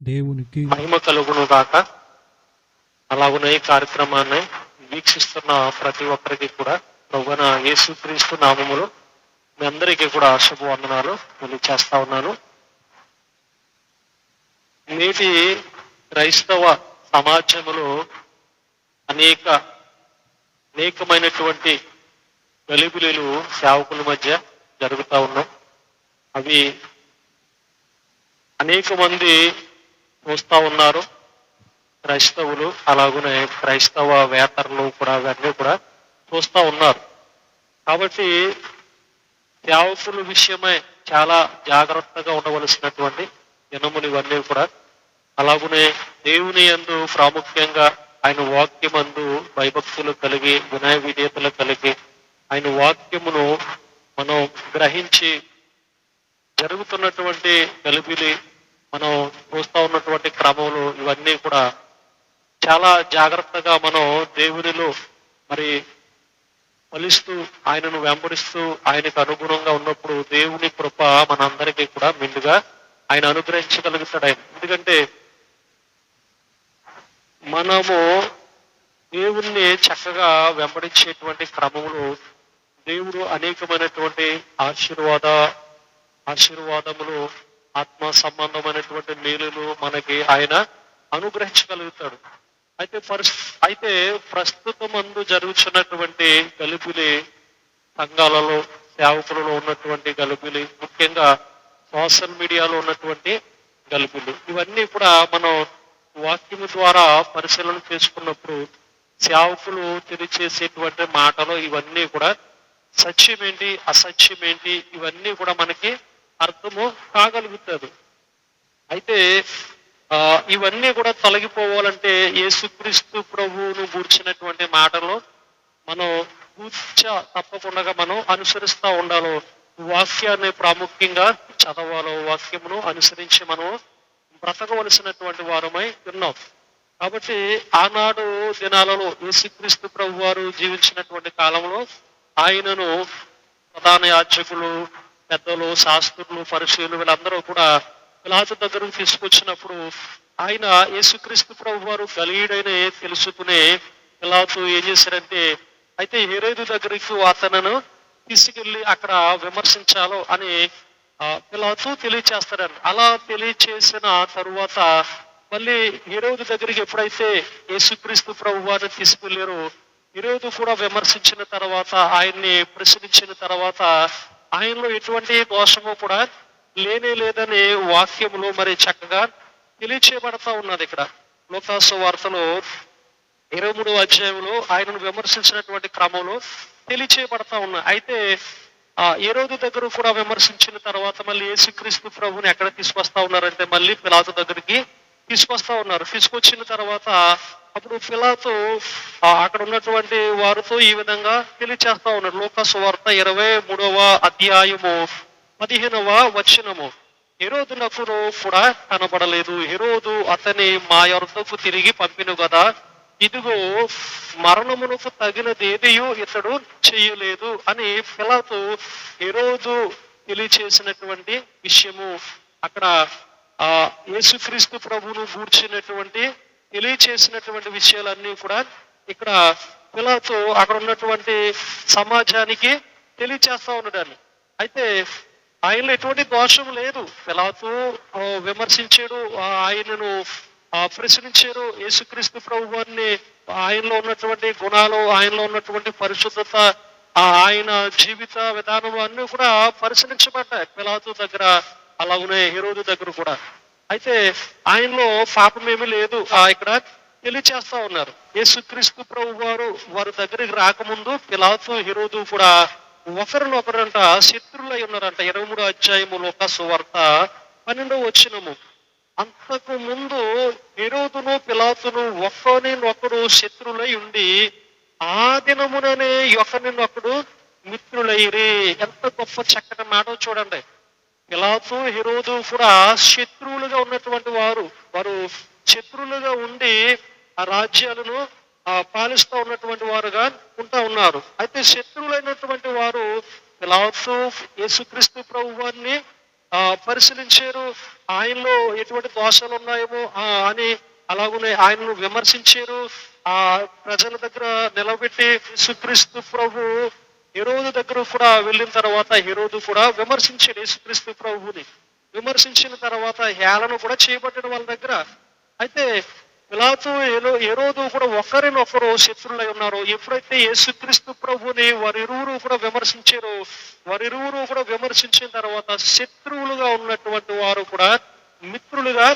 దేవునికి మహిమ కలుగును గాక. అలాగునే ఈ కార్యక్రమాన్ని వీక్షిస్తున్న ప్రతి ఒక్కరికి కూడా ప్రభువైన యేసుక్రీస్తు నామములో మీ అందరికీ కూడా శుభవందనాలు తెలియచేస్తా ఉన్నాను. నేటి క్రైస్తవ సమాజంలో అనేకమైనటువంటి గలిబిలీలు సేవకుల మధ్య జరుగుతూ ఉన్నాయి. అవి అనేక మంది చూస్తూ ఉన్నారు. క్రైస్తవులు అలాగనే క్రైస్తవ వేతరులు కూడా అవన్నీ కూడా చూస్తూ ఉన్నారు. కాబట్టి సేవకుల విషయమై చాలా జాగ్రత్తగా ఉండవలసినటువంటి దినములు ఇవన్నీ కూడా. అలాగనే దేవుని యందు ప్రాముఖ్యంగా ఆయన వాక్యమందు భయభక్తులు కలిగి వినయ విధేయతలు కలిగి ఆయన వాక్యమును మనం గ్రహించి జరుగుతున్నటువంటి గలిబిలి మనం చూస్తూ ఉన్నటువంటి క్రమంలో ఇవన్నీ కూడా చాలా జాగ్రత్తగా మనం దేవునిలో మరి ఫలిస్తూ ఆయనను వెంబడిస్తూ ఆయనకు అనుగుణంగా ఉన్నప్పుడు దేవుని కృప మనందరికీ కూడా మెండుగా ఆయన అనుగ్రహించగలుగుతాడు. ఆయన ఎందుకంటే మనము దేవుణ్ణి చక్కగా వెంబడించేటువంటి క్రమంలో దేవుడు అనేకమైనటువంటి ఆశీర్వాదములు ఆత్మ సంబంధమైనటువంటి మేలులు మనకి ఆయన అనుగ్రహించగలుగుతాడు. అయితే ప్రస్తుతమందు జరుగుతున్నటువంటి గలిబిలి, సంఘాలలో సేవకులలో ఉన్నటువంటి గలిబిలి, ముఖ్యంగా సోషల్ మీడియాలో ఉన్నటువంటి గలిబిలి, ఇవన్నీ కూడా మనం వాక్యము ద్వారా పరిశీలన చేసుకున్నప్పుడు సేవకులు తెలియచేసేటువంటి మాటలు ఇవన్నీ కూడా సత్యమేంటి అసత్యమేంటి ఇవన్నీ కూడా మనకి అర్థము కాగలుగుతుంది. అయితే ఇవన్నీ కూడా తొలగిపోవాలంటే యేసుక్రీస్తు ప్రభువును గూర్చినటువంటి మాటలు మనం తప్పకుండా మనం అనుసరిస్తూ ఉండాలో, వాక్యాన్ని ప్రాముఖ్యంగా చదవాలో, వాక్యమును అనుసరించి మనం బ్రతకవలసినటువంటి వారమై ఉన్నాం. కాబట్టి ఆనాడు దినాలలో యేసుక్రీస్తు ప్రభు వారు జీవించినటువంటి కాలంలో ఆయనను ప్రధాన యాజకులు, పెద్దలు, శాస్త్రులు, పరిశీలు వీళ్ళందరూ కూడా పిలాతు దగ్గరకు తీసుకొచ్చినప్పుడు ఆయన యేసుక్రీస్తు ప్రభు వారు గలీయుడైన తెలుసుకునే పిలాతు ఏం చేశారంటే, అయితే హేరోదు దగ్గరికి అతను తీసుకెళ్లి అక్కడ విమర్శించాలో అని పిలాతు తెలియచేస్తారని. అలా తెలియచేసిన తరువాత మళ్ళీ హేరోదు దగ్గరికి ఎప్పుడైతే యేసుక్రీస్తు ప్రభు వారిని తీసుకెళ్లారో, హేరోదు కూడా విమర్శించిన తర్వాత ఆయన్ని ప్రశ్నించిన తర్వాత ఆయనలో ఎటువంటి దోషము కూడా లేనే లేదని వాక్యములో మరి చక్కగా తెలియచేయబడతా ఉన్నది. ఇక్కడ లూకాసు వార్తలో 23వ అధ్యాయంలో ఆయనను విమర్శించినటువంటి క్రమంలో తెలియచేయబడతా ఉన్నాయి. అయితే హేరోదు దగ్గర కూడా విమర్శించిన తర్వాత మళ్ళీ యేసుక్రీస్తు ప్రభుని ఎక్కడ తీసుకొస్తా ఉన్నారంటే మళ్ళీ పిలాతు దగ్గరికి తీసుకొస్తా ఉన్నారు. తీసుకొచ్చిన తర్వాత అప్పుడు పిలాతు అక్కడ ఉన్నటువంటి వారితో ఈ విధంగా తెలియచేస్తా ఉన్నారు. లూకాసు వార్త 23వ అధ్యాయము 15వ వచనము. హేరోదునకు కూడా కనబడలేదు, హేరోదు అతని మా యొద్దకు తిరిగి పంపిను కదా, ఇదిగో మరణమునకు తగినదేదియు ఇతడు చెయ్యలేదు అని పిలాతు హేరోదు తెలియచేసినటువంటి విషయము. అక్కడ యేసుక్రీస్తు ప్రభువును గూర్చినటువంటి తెలియచేసినటువంటి విషయాలన్నీ కూడా ఇక్కడ పిలాతు అక్కడ ఉన్నటువంటి సమాజానికి తెలియచేస్తా ఉన్నాడని. అయితే ఆయనలో ఎటువంటి దోషం లేదు. పిలాతు విమర్శించాడు, ఆయనను ప్రశ్నించారు. యేసుక్రీస్తు ప్రభు వారిని ఆయనలో ఉన్నటువంటి గుణాలు, ఆయనలో ఉన్నటువంటి పరిశుద్ధత, ఆయన జీవిత విధానం అన్నీ కూడా పరిశీలించబడ్డాయి పిలాతు దగ్గర, అలాగనే హేరోదు దగ్గర కూడా. అయితే ఆయనలో పాపమేమీ లేదు ఇక్కడ తెలియచేస్తా ఉన్నారు. యేసుక్రీస్తు ప్రభు వారి దగ్గరికి రాకముందు పిలాతు, హేరోదు కూడా ఒకరినొకరంట శత్రువులై ఉన్నారంట. 23వ అధ్యాయము లూకాసు వార్త 12వ వచనము. అంతకు ముందు హేరోదును పిలాతును ఒకరినొకడు శత్రువులై ఉండి ఆ దినముననే ఒకరినొకడు మిత్రులైరి. ఎంత గొప్ప చక్కటి మాట చూడండి. పిలాతు, హేరోదు కూడా శత్రువులుగా ఉన్నటువంటి వారు శత్రువులుగా ఉండి ఆ రాజ్యాలను పాలిస్తూ ఉన్నటువంటి వారుగా ఉంటా ఉన్నారు. అయితే శత్రువులైనటువంటి వారు పిలాతు యేసుక్రీస్తు ప్రభు వారిని పరిశీలించారు. ఆయనలో ఎటువంటి దోషాలు ఉన్నాయేమో అని అలాగనే ఆయనను విమర్శించారు. ఆ ప్రజల దగ్గర నిలబెట్టి యేసుక్రీస్తు ప్రభు హెరోదు దగ్గర కూడా వెళ్ళిన తర్వాత హెరోదు కూడా విమర్శించాడు యేసుక్రీస్తు ప్రభుని. విమర్శించిన తర్వాత హేళన కూడా చేయబడ్డాడు వాళ్ళ దగ్గర. అయితే పిలాతు హెరోదు కూడా ఒకరినొకరు శత్రులై ఉన్నారు. ఎప్పుడైతే యేసుక్రీస్తు ప్రభుని వారిరువురు కూడా విమర్శించారో, వారిరువురు కూడా విమర్శించిన తర్వాత శత్రువులుగా ఉన్నటువంటి వారు కూడా మిత్రులుగా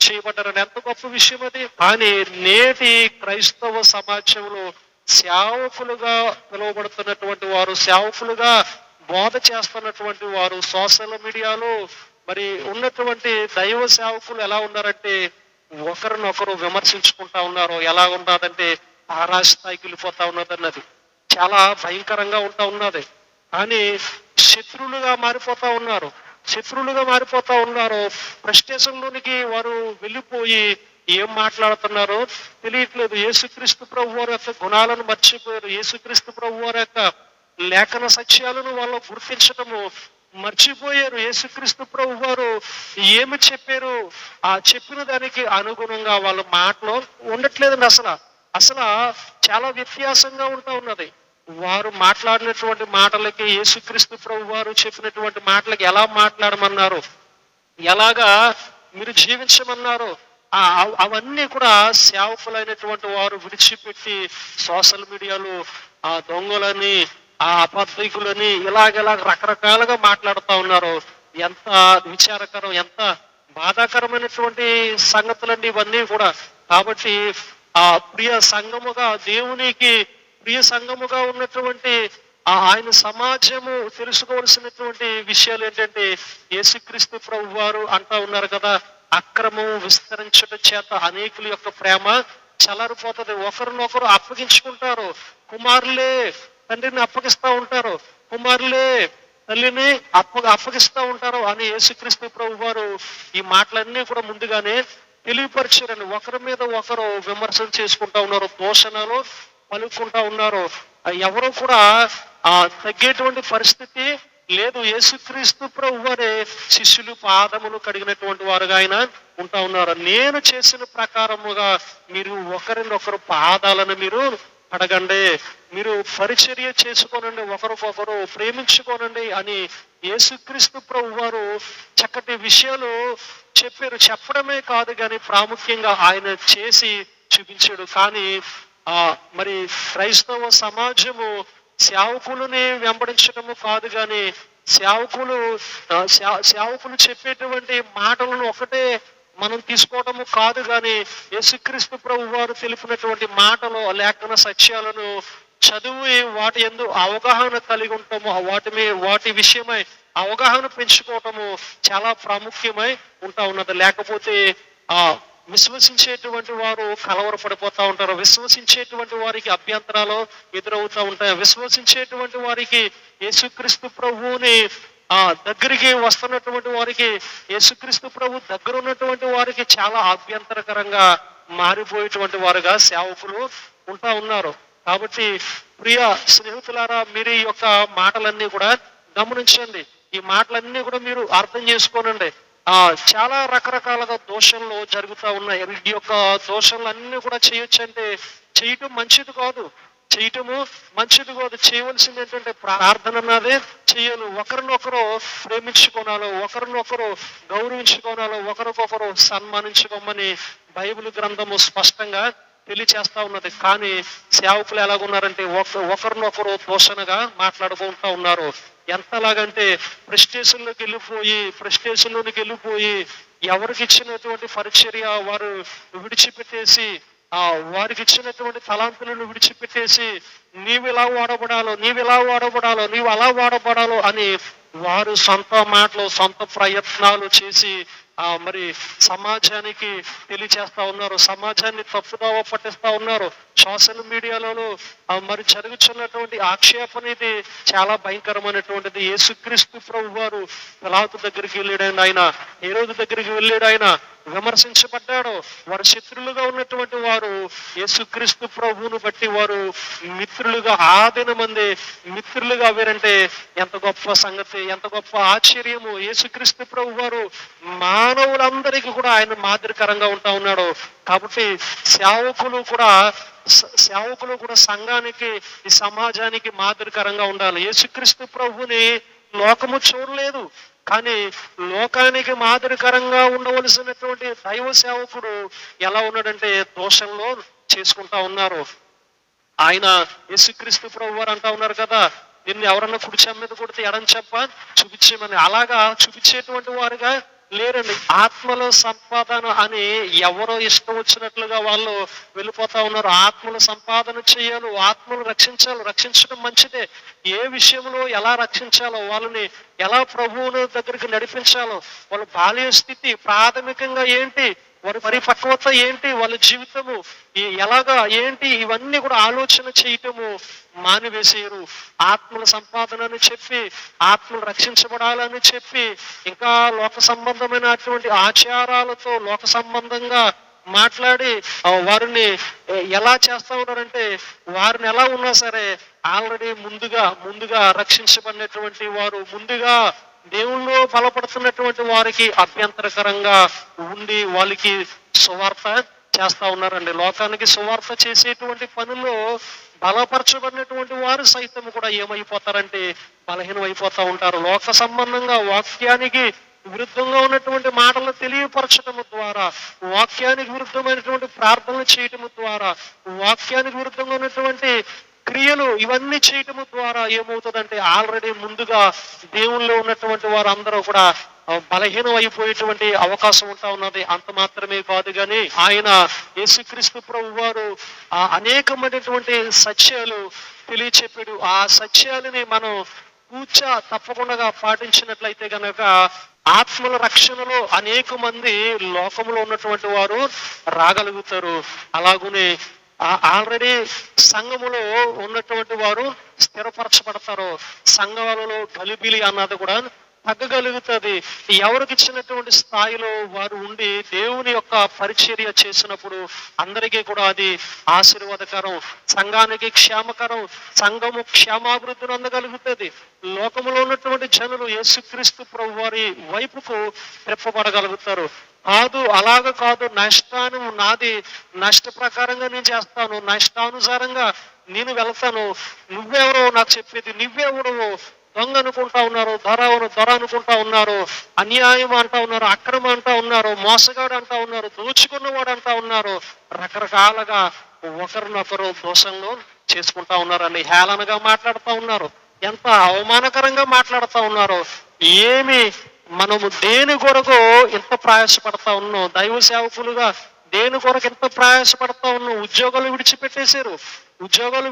చేయబడ్డారని ఎంత గొప్ప విషయం అది. కానీ నేటి క్రైస్తవ సమాజంలో సేవకులుగా పిలువబడుతున్నటువంటి వారు, సేవకులుగా బోధ చేస్తున్నటువంటి వారు సోషల్ మీడియాలో మరి ఉన్నటువంటి దైవ సేవకులు ఎలా ఉన్నారంటే ఒకరినొకరు విమర్శించుకుంటా ఉన్నారు. ఎలా ఉన్నదంటే తారాస్థాయికి వెళ్ళిపోతా ఉన్నదన్నది చాలా భయంకరంగా ఉంటా ఉన్నది. కానీ శత్రువులుగా మారిపోతా ఉన్నారు. శత్రువులుగా మారిపోతా ఉన్నారు. ఫ్రస్ట్రేషన్లోనికి వారు వెళ్ళిపోయి ఏం మాట్లాడుతున్నారో తెలియట్లేదు. యేసుక్రీస్తు ప్రభు వారి యొక్క గుణాలను మర్చిపోయారు. యేసుక్రీస్తు ప్రభు వారి యొక్క లేఖన సత్యాలను వాళ్ళు గుర్తించటము మర్చిపోయారు. యేసుక్రీస్తు ప్రభు వారు ఏమి చెప్పారు, ఆ చెప్పిన దానికి అనుగుణంగా వాళ్ళ మాటలు ఉండట్లేదండి. అసలు చాలా వ్యత్యాసంగా ఉంటా ఉన్నది. వారు మాట్లాడినటువంటి మాటలకి యేసుక్రీస్తు ప్రభు వారు చెప్పినటువంటి మాటలకి ఎలా మాట్లాడమన్నారు, ఎలాగా మీరు జీవించమన్నారు, అవన్నీ కూడా సేవకులైనటువంటి వారు విడిచిపెట్టి సోషల్ మీడియాలో ఆ దొంగలని, ఆ అబద్ధికులని ఇలాగ రకరకాలుగా మాట్లాడుతూ ఉన్నారు. ఎంత విచారకరం, ఎంత బాధాకరమైనటువంటి సంగతులండి ఇవన్నీ కూడా. కాబట్టి ఆ ప్రియ సంఘముగా, దేవునికి ప్రియ సంఘముగా ఉన్నటువంటి ఆయన సమాజము తెలుసుకోవాల్సినటువంటి విషయాలు ఏంటంటే యేసుక్రీస్తు ప్రభు వారు అంటా ఉన్నారు కదా, అక్రమం విస్తరించడం చేత అనేకుల యొక్క ప్రేమ చల్లారిపోతుంది. ఒకరినొకరు అప్పగించుకుంటారు. కుమారులే తండ్రిని అప్పగిస్తా ఉంటారు, కుమారులే తల్లిని అప్పగిస్తా ఉంటారు అని యేసుక్రీస్తు ప్రభు వారు ఈ మాటలన్నీ కూడా ముందుగానే తెలియపరిచారని. ఒకరి మీద ఒకరు విమర్శలు చేసుకుంటా ఉన్నారు, దూషణలు పలుకుంటా ఉన్నారు. ఎవరు కూడా తగ్గేటువంటి పరిస్థితి లేదు. యేసుక్రీస్తు ప్రభు వారే శిష్యులు పాదములు కడిగినటువంటి వారుగా ఆయన ఉంటా ఉన్నారు. నేను చేసిన ప్రకారముగా మీరు ఒకరినొకరు పాదాలను మీరు అడగండి, మీరు పరిచర్య చేసుకోనండి, ఒకరికొకరు ప్రేమించుకోనండి అని యేసుక్రీస్తు ప్రభు వారు చక్కటి విషయాలు చెప్పారు. చెప్పడమే కాదు కానీ ప్రాముఖ్యంగా ఆయన చేసి చూపించాడు. కానీ మరి క్రైస్తవ సమాజము సేవకులని వెంబడించడము కాదు కానీ సేవకులు చెప్పేటువంటి మాటలను ఒకటే మనం తీసుకోవటము కాదు కానీ యేసుక్రీస్తు ప్రభు వారు తెలిపినటువంటి మాటలు, లేఖన సత్యాలను చదివి వాటి యందు అవగాహన కలిగి ఉంటాము. వాటి విషయమై అవగాహన పెంచుకోవటము చాలా ప్రాముఖ్యమై ఉంటా ఉన్నది. లేకపోతే విశ్వసించేటువంటి వారు కలవరపడిపోతా ఉంటారు. విశ్వసించేటువంటి వారికి అభ్యంతరాలు ఎదురవుతూ ఉంటాయి. విశ్వసించేటువంటి వారికి యేసుక్రీస్తు ప్రభువుని దగ్గరికి వస్తున్నటువంటి వారికి, యేసుక్రీస్తు ప్రభు దగ్గర ఉన్నటువంటి వారికి చాలా అభ్యంతరకరంగా మారిపోయేటువంటి వారుగా సేవకులు ఉంటా ఉన్నారు. కాబట్టి ప్రియ స్నేహితులారా, మీరు ఈ యొక్క మాటలన్నీ కూడా గమనించండి. ఈ మాటలన్నీ కూడా మీరు అర్థం చేసుకోనండి. చాలా రకరకాలుగా దోషంలో జరుగుతూ ఉన్నాయి. ఈ యొక్క దోషాలన్నీ కూడా చేయొచ్చు అంటే చేయటం మంచిది కాదు, చేయవలసింది ఏంటంటే ప్రార్థన అన్నదే చేయాలి. ఒకరినొకరు ప్రేమించుకోనాలో, ఒకరినొకరు గౌరవించుకోనాలో, ఒకరికొకరు సన్మానించుకోమని బైబిల్ గ్రంథము స్పష్టంగా తెలియచేస్తా ఉన్నది. కానీ సేవకులు ఎలాగున్నారంటే ఒకరినొకరు దోషణగా మాట్లాడుకుంటా ఉన్నారు. ఎంతలాగంటే ప్రెస్టేషన్లోకి వెళ్ళిపోయి ఎవరికి ఇచ్చినటువంటి పరిచర్య వారు విడిచిపెట్టేసి, వారికి ఇచ్చినటువంటి తలాంతులను విడిచిపెట్టేసి నీవు ఇలా వాడబడాలో, నీవు అలా వాడబడాలో అని వారు సొంత మాటలు, సొంత ప్రయత్నాలు చేసి మరి సమాజానికి తెలియచేస్తా ఉన్నారు. సమాజాన్ని తప్పుదావ పట్టిస్తా ఉన్నారు. సోషల్ మీడియాలలో మరి జరుగుతున్నటువంటి ఆక్షేపణ ఇది చాలా భయంకరమైనటువంటిది. యేసుక్రీస్తు ప్రభు వారు పిలాతు దగ్గరికి వెళ్ళాడు, ఆయన హేరోదు దగ్గరికి వెళ్ళాడు, ఆయన విమర్శించబడ్డాడో, వారు శత్రులుగా ఉన్నటువంటి వారు యేసుక్రీస్తు ప్రభువును బట్టి వారు మిత్రులుగా మంది మిత్రులుగా వీరంటే ఎంత గొప్ప సంగతి, ఎంత గొప్ప ఆశ్చర్యము. యేసుక్రీస్తు ప్రభు వారు మానవులందరికీ కూడా ఆయన మాదిరికరంగా ఉంటా ఉన్నాడు. కాబట్టి సేవకులు కూడా సంఘానికి, ఈ సమాజానికి మాదిరికరంగా ఉండాలి. యేసుక్రీస్తు ప్రభుని లోకము చూడలేదు, కానీ లోకానికి మాదిరికరంగా ఉండవలసినటువంటి దైవ సేవకుడు ఎలా ఉన్నాడంటే దోషంలో చేసుకుంటా ఉన్నారు. ఆయన యేసుక్రీస్తు ప్రభు వారు అంటా ఉన్నారు కదా, నిన్ను ఎవరన్నా కుడి చెంప మీద కొడితే ఎడం చెప్ప చూపించేమని. అలాగా చూపించేటువంటి వారుగా లేరండి. ఆత్మల సంపాదన అని ఎవరో ఇష్టం వచ్చినట్లుగా వాళ్ళు వెళ్ళిపోతా ఉన్నారు. ఆత్మల సంపాదన చేయాలి, ఆత్మలు రక్షించాలి, రక్షించడం మంచిదే. ఏ విషయంలో ఎలా రక్షించాలో, వాళ్ళని ఎలా ప్రభువుని దగ్గరికి నడిపించాలో, వాళ్ళ బాల్య స్థితి ప్రాథమికంగా ఏంటి, వారి పరిపక్వత ఏంటి, వాళ్ళ జీవితము ఎలాగా ఏంటి, ఇవన్నీ కూడా ఆలోచన చేయటము మానివేసేయరు. ఆత్మల సంపాదన అని చెప్పి, ఆత్మలు రక్షించబడాలని చెప్పి, ఇంకా లోక సంబంధమైనటువంటి ఆచారాలతో లోక సంబంధంగా మాట్లాడి వారిని ఎలా చేస్తా ఉన్నారంటే, వారిని ఎలా ఉన్నా సరే ఆల్రెడీ ముందుగా రక్షించబడినటువంటి వారు, ముందుగా దేవుళ్ళు బలపడుతున్నటువంటి వారికి అభ్యంతరకరంగా ఉండి వాళ్ళకి సువార్త చేస్తా ఉన్నారండి. లోకానికి సువార్త చేసేటువంటి పనుల్లో బలపరచబడినటువంటి వారు సైతం కూడా ఏమైపోతారంటే బలహీనం అయిపోతా ఉంటారు. లోక సంబంధంగా వాక్యానికి విరుద్ధంగా ఉన్నటువంటి మాటలు తెలియపరచడం ద్వారా, వాక్యానికి విరుద్ధమైనటువంటి ప్రార్థనలు చేయటం ద్వారా, వాక్యానికి విరుద్ధంగా ఉన్నటువంటి క్రియలు ఇవన్నీ చేయటము ద్వారా ఏమవుతుందంటే ఆల్రెడీ ముందుగా దేవుల్లో ఉన్నటువంటి వారు అందరూ కూడా బలహీనం అయిపోయేటువంటి అవకాశం ఉంటా ఉన్నది. అంత మాత్రమే కాదు కానీ ఆయన యేసుక్రీస్తు ప్రభు వారు అనేకమైనటువంటి సత్యాలు తెలియచెప్పాడు. ఆ సత్యాలని మనం తప్పకుండా పాటించినట్లయితే గనక ఆత్మల రక్షణలో అనేక మంది లోకంలో ఉన్నటువంటి వారు రాగలుగుతారు. అలాగునే ఆల్రెడీ సంఘములో ఉన్నటువంటి వారు స్థిరపరచబడతారు. సంఘాలలో గలిబిలి అన్నది కూడా తగ్గగలుగుతుంది. ఎవరికి ఇచ్చినటువంటి స్థాయిలో వారు ఉండి దేవుని యొక్క పరిచర్య చేసినప్పుడు అందరికీ కూడా అది ఆశీర్వాదకరం, సంఘానికి క్షేమకరం, సంఘము క్షేమాభివృద్ధిని అందగలుగుతుంది. లోకములో ఉన్నటువంటి జనులు యేసుక్రీస్తు ప్రభు వారి వైపుకు తిప్పబడగలుగుతారు. అలాగ కాదు, నష్టాను నాది, నష్ట ప్రకారంగా నేను చేస్తాను, నష్టానుసారంగా నేను వెళ్తాను, నువ్వెవరో నాకు చెప్పేది, నువ్వెవరో దొంగ అనుకుంటా ఉన్నారు, దొర అనుకుంటా ఉన్నారు, అన్యాయం అంటా ఉన్నారు, అక్రమ అంటా ఉన్నారు, మోసగాడు అంటా ఉన్నారు, దోచుకున్నవాడు అంటా ఉన్నారు, రకరకాలుగా ఒకరినొకరు దోషంలో చేసుకుంటా ఉన్నారని హేళనగా మాట్లాడుతూ ఉన్నారు. ఎంత అవమానకరంగా మాట్లాడుతూ ఉన్నారు. మనము దేని కొరకు ఎంత ప్రయాసపడతా ఉన్నాం, దైవ సేవకులుగా దేని కొరకు ఎంత ప్రయాసపడతా ఉన్నాం. ఉద్యోగాలు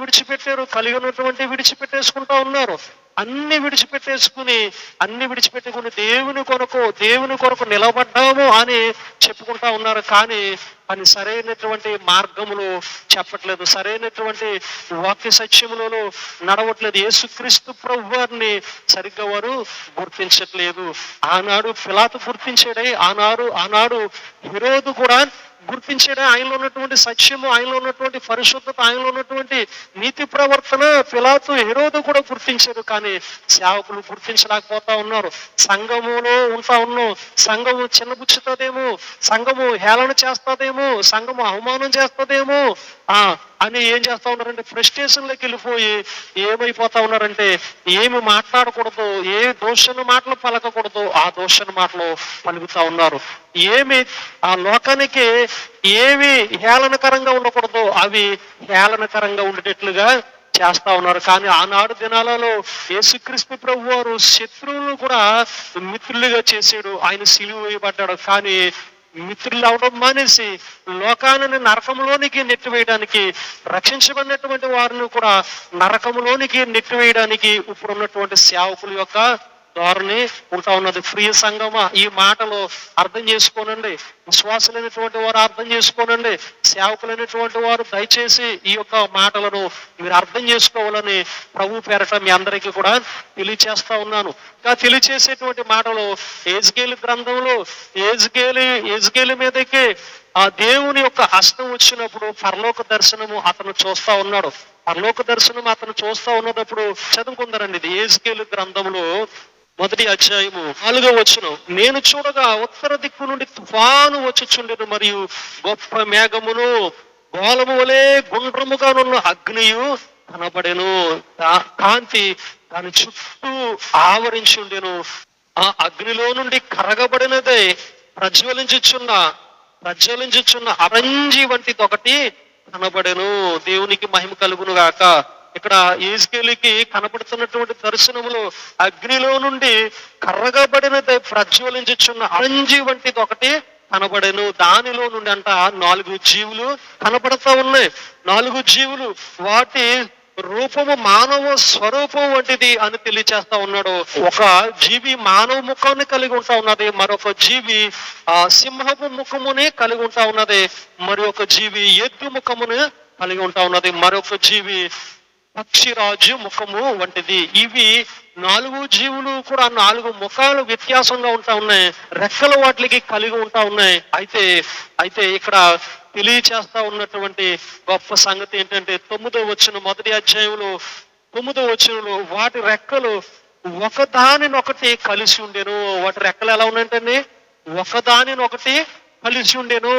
విడిచిపెట్టారు, కలిగి ఉన్నటువంటి విడిచిపెట్టేసుకుంటా ఉన్నారు. అన్ని విడిచిపెట్టుకుని దేవుని కొరకు నిలబడ్డాము అని చెప్పుకుంటా ఉన్నారు. కానీ సరైనటువంటి మార్గములు చెప్పట్లేదు, సరైనటువంటి వాక్య సత్యములలో నడవట్లేదు. యేసుక్రీస్తు ప్రభు వారిని సరిగ్గా వారు గుర్తించట్లేదు. ఆనాడు పిలాతు గుర్తించాడే, ఆనాడు హెరోదు కూడా గుర్తించాడే. ఆయనలో ఉన్నటువంటి సత్యము, ఆయనలో ఉన్నటువంటి పరిశుద్ధత, ఆయనలో ఉన్నటువంటి నీతి ప్రవర్తన పిలాతు, హెరోదు కూడా గుర్తించారు. కానీ సేవకులు గుర్తించలేకపోతా ఉన్నారు. సంఘములో ఉంటా ఉన్నాం, సంఘము చిన్నబుచ్చుతుందేమో, సంఘము హేళన చేస్తుందేమో, సంఘము అవమానం చేస్తుందేమో అని ఏం చేస్తా ఉన్నారంటే ఫ్రస్ట్రేషన్లోకి వెళ్ళిపోయి ఏమైపోతా ఉన్నారంటే ఏమి మాట్లాడకూడదు, ఏ దోషణ మాటలు పలకకూడదు, ఆ దోషణ మాటలు పలుకుతా ఉన్నారు. ఆ లోకానికి ఏవి హేళనకరంగా ఉండకూడదు అవి హేళనకరంగా ఉండేటట్లుగా చేస్తా ఉన్నారు. కానీ ఆనాడు దినాలలో యేసుక్రీస్తు ప్రభు వారు శత్రువులను కూడా మిత్రులుగా చేసాడు. ఆయన సిలువ వేయబడ్డాడు. కానీ మిత్రులు అవడం మానేసి లోకాన్ని నరకంలోనికి నెట్టివేయడానికి, రక్షించబడినటువంటి వారిని కూడా నరకంలోనికి నెట్టివేయడానికి ఇప్పుడున్నటువంటి సేవకుల యొక్క ధోరణి ఉంటా ఉన్నది. ప్రియ సంగమా, ఈ మాటలు అర్థం చేసుకోనండి. విశ్వాసులైనటువంటి వారు అర్థం చేసుకోనండి. సేవకులైనటువంటి వారు దయచేసి ఈ యొక్క మాటలను మీరు అర్థం చేసుకోవాలని ప్రభు పేరట మీ అందరికీ కూడా తెలియచేస్తా ఉన్నాను. ఇంకా తెలియచేసేటువంటి మాటలు యెహెజ్కేలు గ్రంథంలో యెహెజ్కేలు మీదకి ఆ దేవుని యొక్క హస్తం వచ్చినప్పుడు పరలోక దర్శనము అతను చూస్తా ఉన్నాడు. పరలోక దర్శనం అతను చూస్తా ఉన్నప్పుడు చదువుకుందారండి. ఇది యెహెజ్కేలు గ్రంథంలో 1వ అధ్యాయము 4వ వచనం. నేను చూడగా ఉత్తర దిక్కు నుండి తుఫాను వచ్చుచుండెను, మరియు గొప్ప మేఘమును గోళము వలె గుండ్రముగానున్న అగ్నియు కనబడెను. కాంతి దాని చుట్టూ ఆవరించి ఉండెను. ఆ అగ్నిలో నుండి కరగబడినదే ప్రజ్వలించుచున్న అరంజి వంటిది ఒకటి కనబడెను. దేవునికి మహిమ కలుగును గాక. ఇక్కడ యెహెజ్కేలుకి కనబడుతున్నటువంటి దర్శనములో అగ్నిలో నుండి కర్రగబడినది ప్రజ్వలించుచున్న అరంజి వంటిది ఒకటి కనబడెను. దానిలో నుండి అంట 4 జీవులు కనబడతా ఉన్నాయి. 4 జీవులు, వాటి రూపము మానవ స్వరూపం వంటిది అని తెలియచేస్తా ఉన్నాడు. ఒక జీవి మానవ ముఖాన్ని కలిగి ఉంటా ఉన్నది, మరొక జీవి సింహపు ముఖముని కలిగి ఉంటా ఉన్నది, మరి ఒక జీవి ఎద్దు ముఖమును కలిగి ఉంటా ఉన్నది, మరొక జీవి పక్షిరాజు ముఖము వంటిది. ఇవి 4 జీవులు కూడా 4 ముఖాలు వ్యత్యాసంగా ఉంటా ఉన్నాయి. రెక్కలు వాటికి కలిగి ఉంటా ఉన్నాయి. అయితే ఇక్కడ తెలియచేస్తా ఉన్నటువంటి గొప్ప సంగతి ఏంటంటే 9వ వచనం, 1వ అధ్యాయంలో 9వ వచనంలో వాటి రెక్కలు ఒకదానినొకటి కలిసి ఉండెను. వాటి రెక్కలు ఎలా ఉన్నాయంటే ఒకదానినొకటి కలిసి ఉండెను.